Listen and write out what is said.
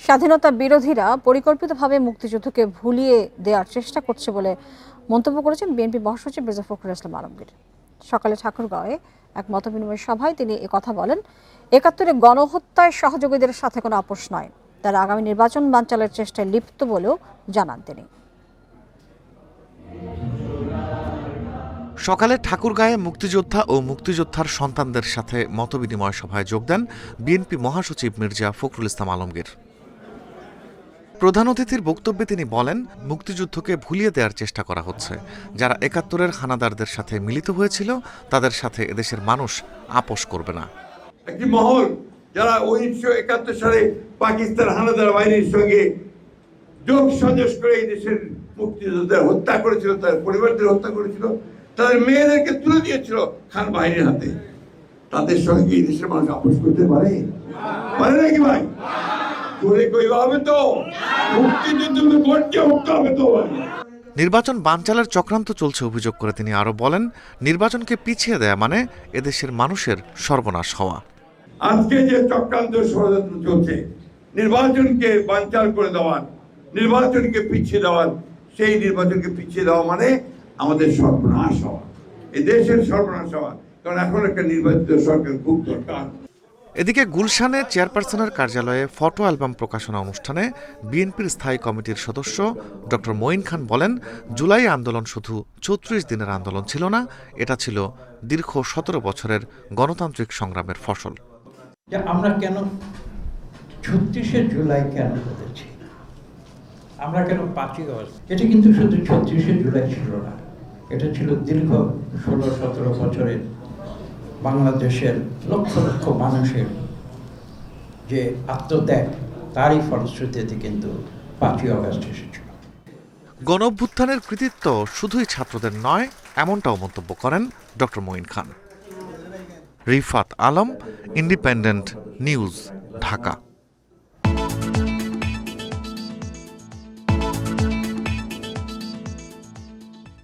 স্বাধীনতা বিরোধীরা পরিকল্পিতভাবে মুক্তিযুদ্ধকে ভুলিয়ে দেওয়ার চেষ্টা করছে বলে মন্তব্য করেছেন বিএনপি মহাসচিব মির্জা ফখরুল ইসলাম আলমগীর। সকালে ঠাকুরগাঁওয়ে এক মতবিনিময় সভায় তিনি একথা বলেন। ৭১-এ গণহত্যায় সহযোগীদের সাথে কোনো আপোষ নয়, তারা আগামী নির্বাচন বানচালের চেষ্টায় লিপ্ত বলেও জানান তিনি। সকালে ঠাকুরগাঁয়ে মুক্তিযোদ্ধা ও মুক্তিযোদ্ধার সন্তানদের সাথে মতবিনিময় সভায় যোগ দেন বিএনপি মহাসচিব মির্জা ফখরুল ইসলাম আলমগীর। প্রধান অতিথির বক্তব্যে তিনি বলেন, মুক্তিযুদ্ধকে ভুলিয়ে দেওয়ার চেষ্টা করা হচ্ছে। যারা ৭১-এর হানাদারদের সাথে মিলিত হয়েছিল তাদের সাথে এদেশের মানুষ আপোষ করবে না। একটি মহল যারা ১৯৭১ সালে পাকিস্তান হানাদার বাহিনীর সঙ্গে যোগ সাজস করে এই দেশের মুক্তিযোদ্ধাদের হত্যা করেছিল, তার পরিবারদের হত্যা করেছিল, তাদের মেয়েদেরকে তুলে দিয়েছিল খান বাহিনীর হাতে, তাদের সঙ্গে এই দেশের মানুষ আপোষ করতে পারে নাকি ভাই? নির্বাচন বানচালের চক্রান্ত চলছে অভিযোগ করে তিনি আরো বলেন, নির্বাচনকে পিছিয়ে দেয়া মানে এদেশের মানুষের সর্বনাশ হওয়া। আজকে যে চক্রান্ত ষড়যন্ত্র চলছে নির্বাচনকে বানচাল করে দেওয়ার, নির্বাচনকে পিছিয়ে দেওয়ার, সেই নির্বাচনকে পিছিয়ে দেওয়া মানে আমাদের সর্বনাশ হওয়া, এই দেশের সর্বনাশ হওয়া। কারণ এখন একটা নির্বাচিত সরকার খুব দরকার। এদিকে গুলশানে চেয়ারপারসনের কার্যালয়ে ফটো অ্যালবাম প্রকাশনা অনুষ্ঠানে বিএনপির স্থায়ী কমিটির সদস্য ডক্টর মঈন খান বলেন, জুলাই আন্দোলন শুধু ৩৪ দিনের আন্দোলন ছিল না, এটা ছিল দীর্ঘ ১৭ বছরের গণতান্ত্রিক সংগ্রামের ফসল। আমরা কেন ৩৬শে জুলাই কেন করেছি, আমরা কেন ৫ই আগস্ট, এটা কিন্তু শুধু ৩৬শে জুলাই ছিল না, এটা ছিল দীর্ঘ ১৬-১৭ বছরের বাংলাদেশের লক্ষ লক্ষ মানুষের যে আত্মত্যাগ, তারই ফলশ্রুতিতে কিন্তু ৫ই আগস্ট এসেছিল। গণঅভ্যুত্থানের কৃতিত্ব শুধুই ছাত্রদের নয়, এমনটাও মন্তব্য করেন doctor Moin Khan. Rifat Alam, Independent News, Dhaka.